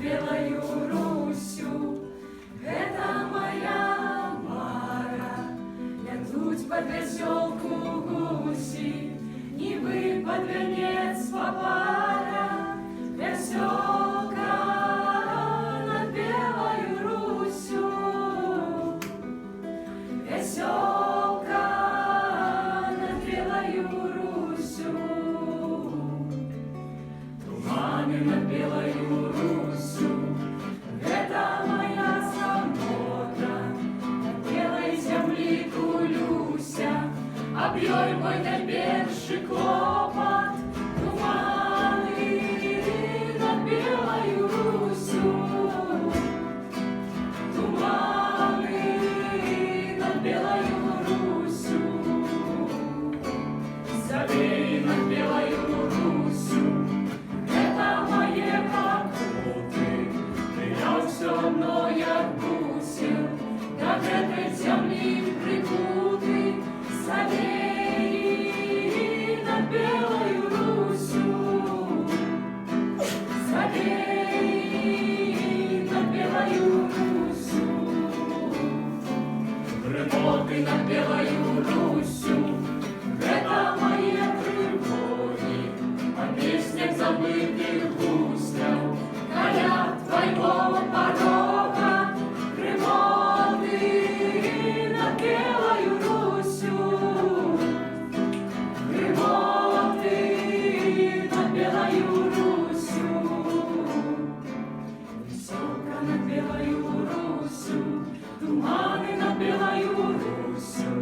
Белою Русью. Это моя Мара, лягнуть под веселку гуси, небы под венец попара, веселка над Белою Русью, веселка над Белою Русью. Туманы над Белою Русью, это моя забота, над белой земли тулюся, объёй мой найбільший клопот. Туманы над Белою Русью, туманы над Белою Русью, завей над Белою Русью. Это мои покуты, я все равно як бусин, как этой земли прикуты. Завей над Белою Русью, завей над Белою Русью, гремоты над Белою Русью. Это мои тревоги, о песнях забытых гуслях, коля твоего порога. Гремоты над Белою Русью, гремоты над Белою Русью, веселка над Белою Русью, туманы над Белою Русью,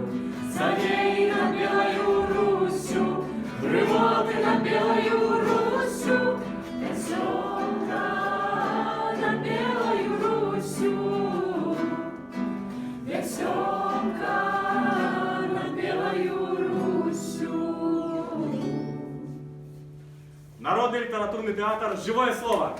завей над Белою Русью, гремоты над Белою Русью, веселка над Белою Русью, веселка над Белою Русью. Народний літературний театр «Живое слово».